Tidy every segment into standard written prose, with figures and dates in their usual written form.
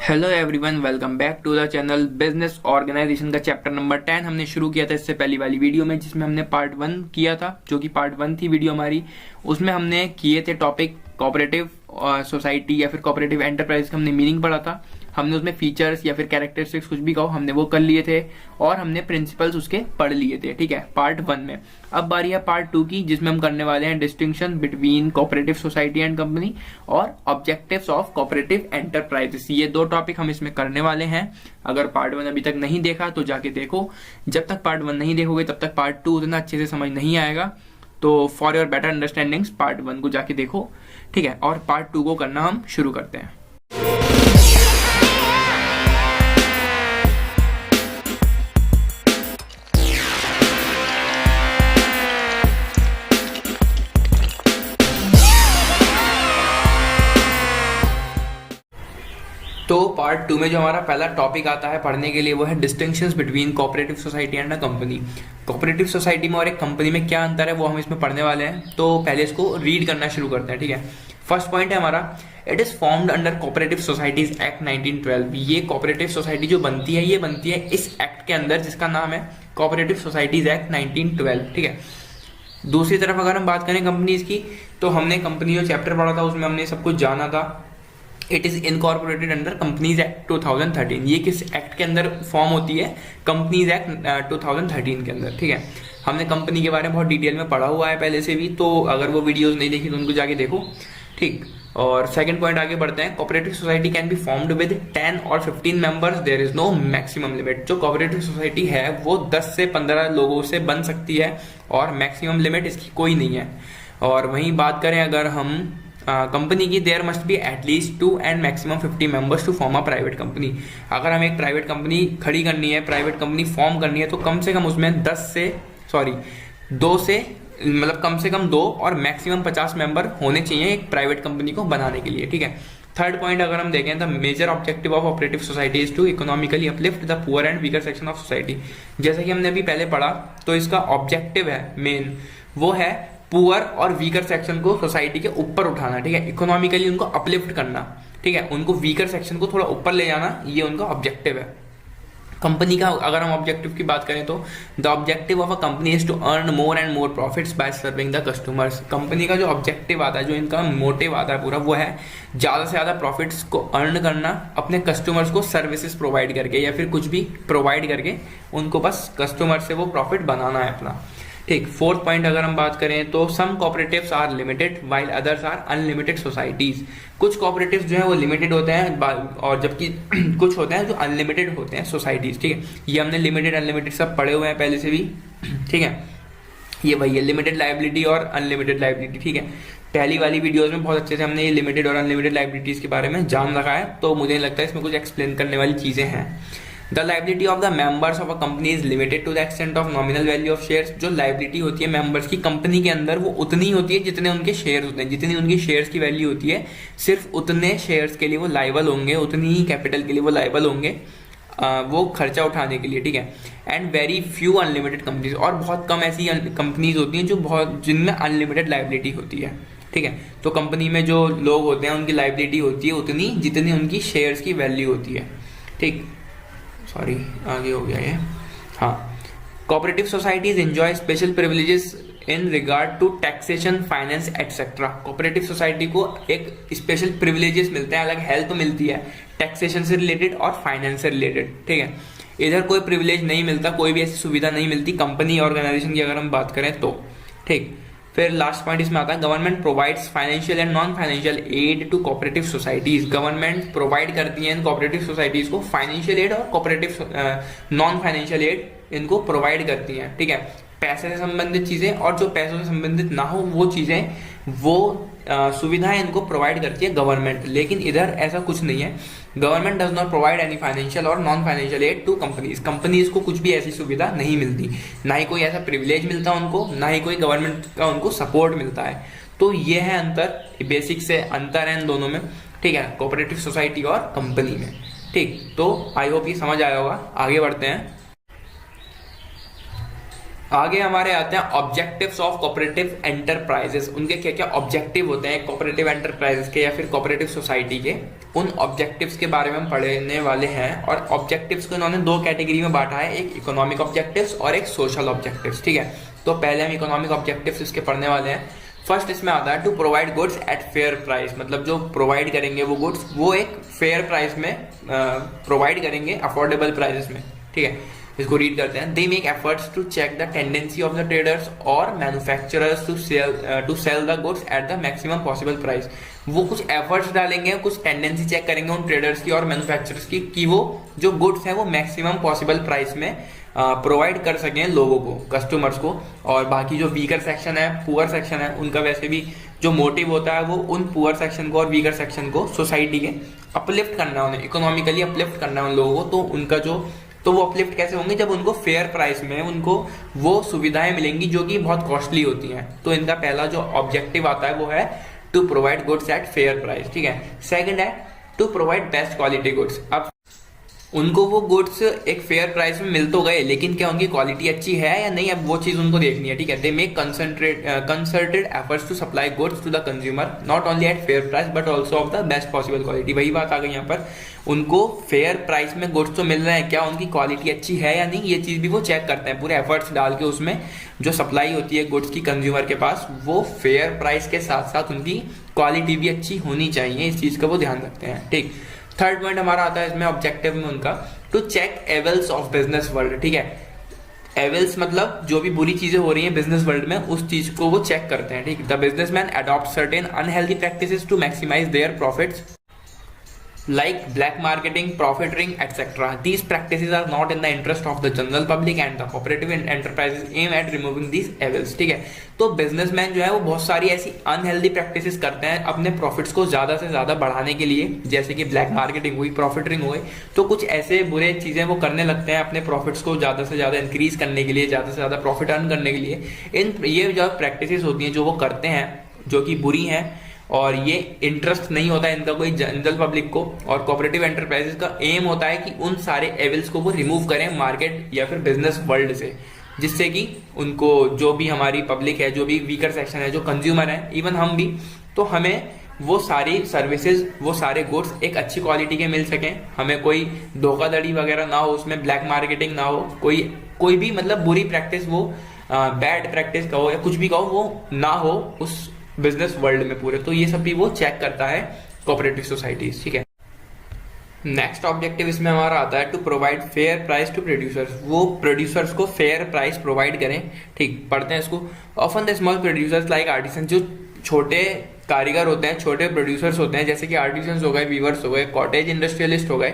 Hello everyone, welcome back to the channel. Business organisation का chapter number 10 हमने शुरू किया था इससे पहली वाली वीडियो में, जिसमें हमने पार्ट 1 किया था, जो कि पार्ट 1 थी वीडियो हमारी। उसमें हमने किए थे टॉपिक कोऑपरेटिव सोसाइटी या फिर कोऑपरेटिव एंटरप्राइज का हमने मीनिंग पढ़ा था। हमने उसमें फीचर्स या फिर कैरेक्टरिस्टिक्स कुछ भी कहो हमने वो कर लिए थे और हमने प्रिंसिपल्स उसके पढ़ लिए थे, ठीक है, पार्ट 1 में। अब बारी है पार्ट 2 की, जिसमें हम करने वाले हैं distinction between cooperative society and company और ऑब्जेक्टिव्स ऑफ कोऑपरेटिव एंटरप्राइजेस। ये दो टॉपिक हम इसमें करने वाले हैं। अगर पार्ट 1 अभी तक नहीं देखा तो जाके देखो। जब तक पार्ट 1 नहीं देखोगे तब तक पार्ट 2 उतना अच्छे से समझ नहीं आएगा। तो for your better understandings part 1 को जाके देखो, ठीक है। और पार्ट 2 को करना हम शुरू करते हैं। तो पार्ट 2 में जो हमारा पहला टॉपिक आता है पढ़ने के लिए वो है distinctions between cooperative society and a company. Cooperative society में और एक कंपनी में क्या अंतर है वो हम इसमें पढ़ने वाले हैं। तो पहले इसको रीड करना शुरू करते हैं, ठीक है। फर्स्ट पॉइंट है हमारा, it is formed under cooperative societies act 1912। ये कोऑपरेटिव सोसाइटी जो बनती है ये बनती है इस एक्ट के अंदर, जिसका नाम है कोऑपरेटिव सोसाइटीज एक्ट 1912, ठीक है। दूसरी तरफ अगर हम बात करें कंपनीज की, तो हमने कंपनी जो चैप्टर पढ़ा था उसमें हमने सब कुछ जाना था। It is incorporated under companies act 2013। ये किस एक्ट के अंदर फॉर्म होती है? कंपनीज एक्ट 2013 के अंदर, ठीक है। हमने कंपनी के बारे में बहुत डिटेल में पढ़ा हुआ है पहले से भी, तो अगर वो वीडियोस नहीं देखी तो उनको जाके देखो, ठीक। और सेकंड पॉइंट आगे बढ़ते हैं। Cooperative society can be formed with 10 और 15 members, there is no maximum limit. जो कोऑपरेटिव सोसाइटी है वो 10 से 15 लोगों से बन सकती है और मैक्सिमम लिमिट इसकी कोई नहीं है। और वहीं बात करें अगर हम कंपनी की, there must be at least 2 and maximum 50 members to form a private company. अगर हमें एक प्राइवेट कंपनी खड़ी करनी है, प्राइवेट कंपनी फॉर्म करनी है, तो कम से कम उसमें 2 से मतलब कम से कम 2 और मैक्सिमम 50 मेंबर होने चाहिए एक प्राइवेट कंपनी को बनाने के लिए, ठीक है। थर्ड पॉइंट अगर हम देखें, the major objective of operative society is to economically uplift the poor and weaker section of society. जैसा कि हमने अभी पहले पढ़ा, तो इसका ऑब्जेक्टिव है मेन, वो है पुअर और वीकर सेक्शन को सोसाइटी के ऊपर उठाना, ठीक है। इकोनॉमिकली उनको अपलिफ्ट करना, ठीक है, उनको वीकर सेक्शन को थोड़ा ऊपर ले जाना, ये उनका ऑब्जेक्टिव है। कंपनी का अगर हम ऑब्जेक्टिव की बात करें तो the objective of a company is to earn more and more profits by serving the customers. Company का जो ऑब्जेक्टिव आता है, जो इनका मोटिव आता है पूरा, वो है ज्यादा से ज्यादा प्रॉफिट्स को अर्न करना अपने कस्टमर्स को सर्विसेज प्रोवाइड करके या फिर कुछ भी प्रोवाइड करके, उनको बस कस्टमर से वो प्रॉफिट बनाना है अपना, ठीक। फोर्थ पॉइंट अगर हम बात करें तो some cooperatives are limited while others are unlimited societies. कुछ कोऑपरेटिव्स जो है वो लिमिटेड होते हैं और जबकि कुछ होते हैं जो अनलिमिटेड होते हैं सोसाइटीज, ठीक है। ये हमने लिमिटेड अनलिमिटेड सब पढ़े हुए हैं पहले से भी, ठीक है। ये वही है लिमिटेड लाइबिलिटी और अनलिमिटेड लाइबिलिटी, ठीक है। पहली वाली वीडियोस में बहुत अच्छे से हमने ये लिमिटेड और अनलिमिटेड लाइबिलिटीज के बारे में जान रखा है, तो मुझे लगता है इसमें कुछ एक्सप्लेन करने वाली चीजें हैं। The liability of the members of a company is limited to the extent of nominal value of shares। जो liability होती है मेंबर्स की कंपनी के अंदर, वो उतनी होती है जितने उनके शेयर्स होते हैं। जितनी उनकी शेयर्स की वैल्यू होती है, सिर्फ उतने शेयर्स के लिए वो लाइबल होंगे, उतनी ही कैपिटल के लिए वो लाइबल होंगे, वो खर्चा उठाने के लिए, ठीक है। And very few unlimited companies, और बहुत कम ऐसी कंपनीज होती हैं जो बहुत जिनमें अनलिमिटेड लाइबिलिटी होती है, ठीक है। तो कंपनी में जो लोग होते हैं उनकी लाइबिलिटी होती है उतनी जितनी उनकी शेयर्स की वैल्यू होती है, ठीक। सॉरी आगे हो गया ये, हाँ। Cooperative societies enjoy special privileges in regard to taxation, finance etcetera. Cooperative society को एक स्पेशल प्रिविलेजेस मिलते हैं, अलग हेल्प मिलती है टैक्सेशन से रिलेटेड और फाइनेंस से रिलेटेड, ठीक है। इधर कोई प्रिविलेज नहीं मिलता, कोई भी ऐसी सुविधा नहीं मिलती कंपनी ऑर्गेनाइजेशन की अगर हम बात करें तो, ठीक। फिर लास्ट पॉइंट इसमें आता है, government provides financial and non financial aid to cooperative societies. Government provide करती है इन कोऑपरेटिव सोसाइटीज को फाइनेंशियल एड और कोऑपरेटिव नॉन फाइनेंशियल एड इनको प्रोवाइड करती हैं, ठीक है। पैसे से संबंधित चीजें और जो पैसों से संबंधित ना हो वो चीजें, वो सुविधाएं इनको प्रोवाइड करती है गवर्नमेंट। लेकिन इधर ऐसा कुछ नहीं है, government does not provide any financial और non financial aid to companies. Companies को कुछ भी ऐसी सुविधा नहीं मिलती, ना ही कोई ऐसा प्रिविलेज मिलता उनको, ना ही कोई गवर्नमेंट का उनको सपोर्ट मिलता है। तो ये है अंतर, बेसिक से अंतर है इन दोनों में, ठीक है, कोऑपरेटिव सोसाइटी और कंपनी में, ठीक। तो आई होप ये समझ आया होगा। आगे बढ़ते हैं। आगे हमारे आते हैं ऑब्जेक्टिव्स ऑफ कोऑपरेटिव एंटरप्राइजेस। उनके क्या क्या ऑब्जेक्टिव होते हैं कोऑपरेटिव एंटरप्राइजेस के या फिर कोऑपरेटिव सोसाइटी के, उन ऑब्जेक्टिव्स के बारे में हम पढ़ने वाले हैं। और ऑब्जेक्टिव्स को इन्होंने दो कैटेगरी में बांटा है, एक इकोनॉमिक ऑब्जेक्टिव्स और एक सोशल ऑब्जेक्टिव्स। ठीक है, तो पहले हम इकोनॉमिक ऑब्जेक्टिव्स इसके पढ़ने वाले हैं। फर्स्ट इसमें आता है to provide goods at fair price, मतलब जो प्रोवाइड करेंगे वो गुड्स वो एक फेयर प्राइस में प्रोवाइड करेंगे, अफोर्डेबल प्राइसेस में। ठीक है, इसको रीड करते हैं। They make efforts to check the tendency of the traders और manufacturers to sell the goods at the maximum possible price. वो कुछ एफर्ट्स डालेंगे, कुछ टेंडेंसी चेक करेंगे उन ट्रेडर्स की और मैन्युफैक्चरर्स की कि वो जो गुड्स हैं वो मैक्सिमम पॉसिबल प्राइस में प्रोवाइड कर सकें लोगों को, कस्टमर्स को। और बाकी जो वीकर सेक्शन है, पुअर सेक्शन है, उनका वैसे भी जो मोटिव होता है वो उन पुअर सेक्शन को और वीकर सेक्शन को सोसाइटी के अपलिफ्ट करना, उन्हें इकोनॉमिकली अपलिफ्ट करना उन लोगों को। तो उनका तो वो अपलिफ्ट कैसे होंगे, जब उनको फेयर प्राइस में उनको वो सुविधाएं मिलेंगी जो कि बहुत कॉस्टली होती हैं। तो इनका पहला जो ऑब्जेक्टिव आता है वो है to provide goods at fair price. ठीक है, सेकंड है to provide best quality goods. अब उनको वो गुड्स एक फेयर प्राइस में मिल तो गए, लेकिन क्या उनकी क्वालिटी अच्छी है या नहीं, अब वो चीज उनको देखनी है। ठीक है, they make concerted efforts to supply goods to the consumer not only at fair price but also of the best possible quality. वही बात आ गई यहाँ पर, उनको फेयर प्राइस में गुड्स तो मिल रहे हैं, क्या उनकी क्वालिटी अच्छी है या नहीं, ये चीज भी वो चेक करते हैं। पूरे एफर्ट्स डाल के उसमें जो सप्लाई होती है गुड्स की कंज्यूमर के पास, वो फेयर प्राइस के साथ साथ उनकी क्वालिटी भी अच्छी होनी चाहिए, इस चीज का वो ध्यान रखते हैं। ठीक, थर्ड पॉइंट हमारा आता है इसमें ऑब्जेक्टिव में उनका to check evils of business world. ठीक है, एविल्स मतलब जो भी बुरी चीजें हो रही हैं बिजनेस वर्ल्ड में, उस चीज को वो चेक करते हैं। ठीक, the businessman adopt certain unhealthy practices to maximise their profits like black marketing, profiteering, etc. These practices are not in the interest of the general public and the cooperative enterprises aim at removing these evils. ठीक है, तो businessman जो है वो बहुत सारी ऐसी unhealthy practices करते हैं अपने प्रॉफिट्स को ज्यादा से ज्यादा बढ़ाने के लिए, जैसे कि ब्लैक मार्केटिंग हुई, प्रॉफिटरिंग हुई। तो कुछ ऐसे बुरे चीजें वो करने लगते हैं अपने प्रॉफिट्स को ज्यादा से ज्यादा इंक्रीज करने के लिए, ज्यादा से ज्यादा प्रॉफिट अर्न करने के लिए। ये जो प्रैक्टिसेस होती हैं जो वो करते हैं, जो कि बुरी हैं, और ये इंटरेस्ट नहीं होता है इनका कोई जनरल पब्लिक को। और कोऑपरेटिव एंटरप्राइजेस का एम होता है कि उन सारे एविल्स को वो रिमूव करें मार्केट या फिर बिजनेस वर्ल्ड से, जिससे कि उनको जो भी हमारी पब्लिक है, जो भी वीकर सेक्शन है, जो कंज्यूमर है, इवन हम भी, तो हमें वो सारी सर्विसेज, वो सारे गुड्स एक अच्छी क्वालिटी के मिल सकें, हमें कोई धोखाधड़ी वगैरह ना हो, उसमें ब्लैक मार्केटिंग ना हो, कोई भी मतलब बुरी प्रैक्टिस, वो बैड प्रैक्टिस कहो या कुछ भी कहो, वो ना हो उस बिजनेस वर्ल्ड में पूरे। तो ये सब भी वो चेक करता है कोऑपरेटिव सोसाइटीज। ठीक है, नेक्स्ट ऑब्जेक्टिव इसमें हमारा आता है to provide fair price to producers. वो प्रोड्यूसर्स को फेयर प्राइस प्रोवाइड करें। ठीक, पढ़ते हैं इसको। Often the small producers like artisan, जो छोटे कारीगर होते हैं, छोटे प्रोड्यूसर्स होते हैं, जैसे कि आर्टिसंस हो गए, वीवर्स हो गए, कॉटेज इंडस्ट्रियलिस्ट हो गए,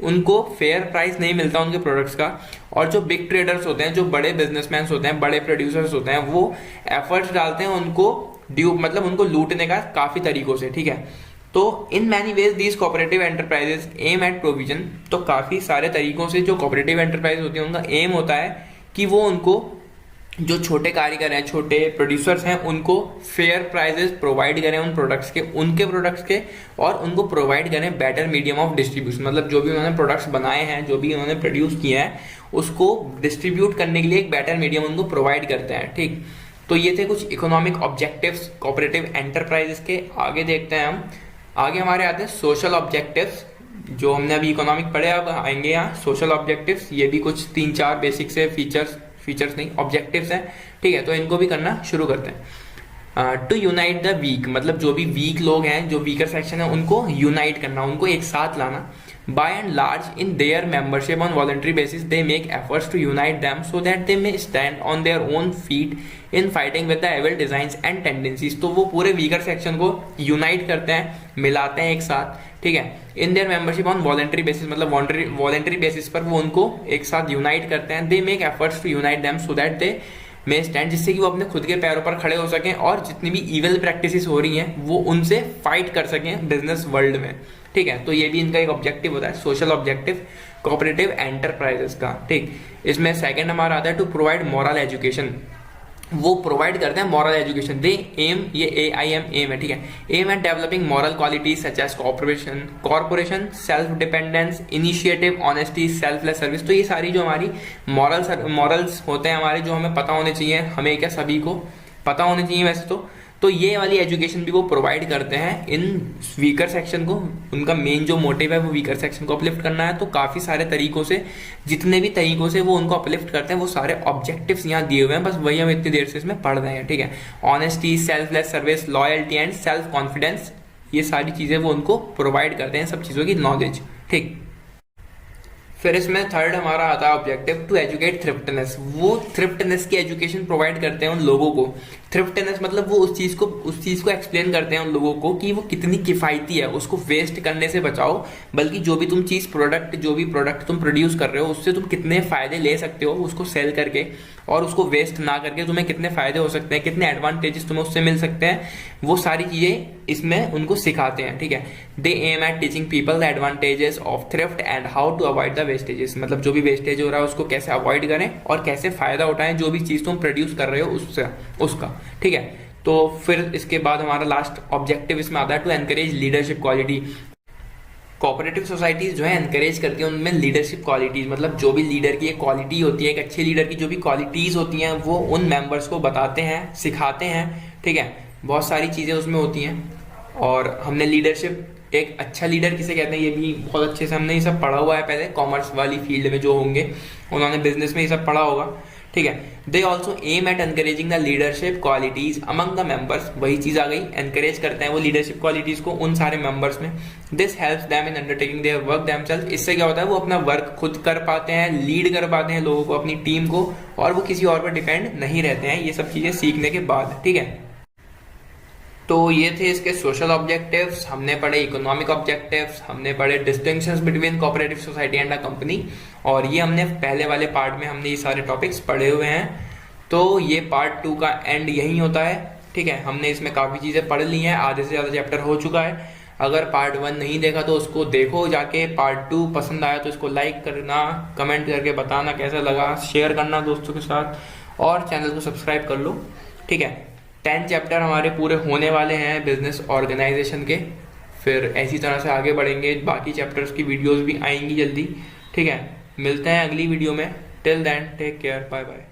उनको फेयर प्राइस नहीं मिलता उनके प्रोडक्ट्स का। और जो बिग ट्रेडर्स होते हैं, जो बड़े बिजनेसमैन होते हैं, बड़े प्रोड्यूसर्स होते हैं, वो एफर्ट्स डालते हैं उनको मतलब उनको लूटने का काफी तरीकों से। ठीक है, तो in many ways these cooperative enterprises aim at provision. तो काफी सारे तरीकों से जो कोऑपरेटिव एंटरप्राइज होती है उनका एम होता है कि वो उनको जो छोटे कारीगर हैं, छोटे प्रोड्यूसर्स हैं, उनको फेयर प्राइजेस प्रोवाइड करें उन प्रोडक्ट्स के, उनके प्रोडक्ट्स के, और उनको प्रोवाइड करें बेटर मीडियम ऑफ डिस्ट्रीब्यूशन। मतलब जो भी उन्होंने प्रोडक्ट्स बनाए हैं, जो भी उन्होंने प्रोड्यूस किए हैं, उसको डिस्ट्रीब्यूट करने के लिए एक बेटर मीडियम उनको प्रोवाइड करते हैं। ठीक, तो ये थे कुछ इकोनॉमिक ऑब्जेक्टिव्स कोऑपरेटिव एंटरप्राइजेस के। आगे देखते हैं हम, आगे हमारे आते हैं सोशल ऑब्जेक्टिव्स। जो हमने अभी इकोनॉमिक पढ़े, अब आएंगे यहाँ सोशल ऑब्जेक्टिव्स। ये भी कुछ 3-4 बेसिक से फीचर्स नहीं, ऑब्जेक्टिव्स हैं। ठीक है, तो इनको भी करना शुरू करते हैं। टू यूनाइट द वीक, मतलब जो भी वीक लोग हैं, जो वीकर सेक्शन है, उनको यूनाइट करना, उनको एक साथ लाना। By and large, in their membership on voluntary basis, they make efforts to unite them so that they may stand on their own feet in fighting with the evil designs and tendencies. तो वो पूरे weaker section को unite करते हैं, मिलाते हैं एक साथ। ठीक है, in their membership on voluntary basis, मतलब वॉलंटरी बेसिस पर वो उनको एक साथ यूनाइट करते हैं। They make efforts to unite them so that they may stand, जिससे कि वो अपने खुद के पैरों पर खड़े हो सकें और जितनी भी इविल प्रैक्टिसेस हो रही हैं वो उनसे फाइट कर सकें बिजनेस वर्ल्ड में। ठीक है, तो ये भी इनका एक ऑब्जेक्टिव होता है, सोशल ऑब्जेक्टिव कोऑपरेटिव एंटरप्राइजेस का। ठीक, इसमें सेकंड हमारा आता है टू प्रोवाइड मॉरल एजुकेशन। वो प्रोवाइड करते हैं मॉरल एजुकेशन। दे एम, ये एम है, ठीक है, aim at developing moral qualities such as corporation, self dependence, initiative, honesty, selfless service. तो ये सारी जो हमारी मॉरल्स होते हैं हमारे, जो हमें पता होने चाहिए, हमें क्या सभी को पता होने चाहिए वैसे तो ये वाली एजुकेशन भी वो प्रोवाइड करते हैं इन वीकर सेक्शन को। उनका मेन जो मोटिव है वो वीकर सेक्शन को अपलिफ्ट करना है। तो काफी सारे तरीकों से, जितने भी तरीकों से वो उनको अपलिफ्ट करते हैं, वो सारे ऑब्जेक्टिव्स यहाँ दिए हुए हैं, बस वही हम इतनी देर से इसमें पढ़ रहे हैं, ठीक है। Honesty, selfless service, loyalty and self confidence, ये सारी चीजें वो उनको प्रोवाइड करते हैं, सब चीजों की नॉलेज, ठीक। फिर इसमें थर्ड हमारा आता है ऑब्जेक्टिव टू एजुकेट थ्रिफ्टनेस। वो थ्रिफ्टनेस की एजुकेशन प्रोवाइड करते हैं उन लोगों को। थ्रिफ्टनेस मतलब वो उस चीज को एक्सप्लेन करते हैं उन लोगों को कि वो कितनी किफायती है, उसको वेस्ट करने से बचाओ, बल्कि जो भी प्रोडक्ट तुम प्रोड्यूस कर रहे हो उससे तुम कितने फायदे ले सकते हो उसको सेल करके, और उसको वेस्ट ना करके तुम्हें कितने फायदे हो सकते हैं, कितने एडवांटेजेस तुम्हें उससे मिल सकते हैं, वो सारी चीजें इसमें उनको सिखाते हैं, ठीक है। They aim at teaching people the advantages of thrift and how to avoid the wastages. मतलब जो भी वेस्टेज हो रहा है उसको कैसे अवॉइड करें और कैसे फायदा उठाएं जो भी चीज तुम प्रोड्यूस कर रहे हो उसका, ठीक है। तो फिर इसके बाद हमारा लास्ट ऑब्जेक्टिव इसमें आता है to encourage leadership quality. Cooperative societies जो है एनकरेज करती है उनमें लीडरशिप क्वालिटीज, मतलब जो भी लीडर की एक क्वालिटी होती है, एक अच्छे लीडर की जो भी क्वालिटीज होती हैं वो उन मेंबर्स को बताते हैं, सिखाते हैं, ठीक है। बहुत सारी चीजें उसमें होती हैं। और हमने लीडरशिप, एक अच्छा लीडर किसे कहते हैं ये भी बहुत अच्छे से हमने ये सब पढ़ा हुआ है पहले, कॉमर्स वाली फील्ड में जो होंगे उन्होंने बिजनेस में ये सब पढ़ा होगा, ठीक है। They also aim at encouraging the leadership qualities among the members. वही चीज आ गई, एनकरेज करते हैं वो लीडरशिप क्वालिटीज को उन सारे मेंबर्स में। This helps them in undertaking their work themselves. इससे क्या होता है, वो अपना वर्क खुद कर पाते हैं, लीड कर पाते हैं लोगों को, अपनी टीम को, और वो किसी और पर डिपेंड नहीं रहते हैं, ये सब चीजें सीखने के बाद, ठीक है। तो ये थे इसके सोशल ऑब्जेक्टिव्स, हमने पढ़े इकोनॉमिक ऑब्जेक्टिव्स, हमने पढ़े distinctions between cooperative society and a company, और ये हमने पहले वाले पार्ट में हमने ये सारे टॉपिक्स पढ़े हुए हैं। तो ये पार्ट 2 का एंड यही होता है, ठीक है। हमने इसमें काफी चीजें पढ़ ली हैं, आधे से ज्यादा चैप्टर हो चुका है। अगर पार्ट 1 नहीं देखा तो उसको देखो जाके, पार्ट 2 पसंद आया तो इसको लाइक करना, कमेंट करके बताना कैसा लगा, शेयर करना दोस्तों के साथ, और चैनल को सब्सक्राइब कर लो, ठीक है। 10 चैप्टर हमारे पूरे होने वाले हैं बिजनेस ऑर्गेनाइजेशन के, फिर ऐसी तरह से आगे बढ़ेंगे, बाकी चैप्टर्स की वीडियोस भी आएंगी जल्दी, ठीक है। मिलते हैं अगली वीडियो में, till then take care, bye bye.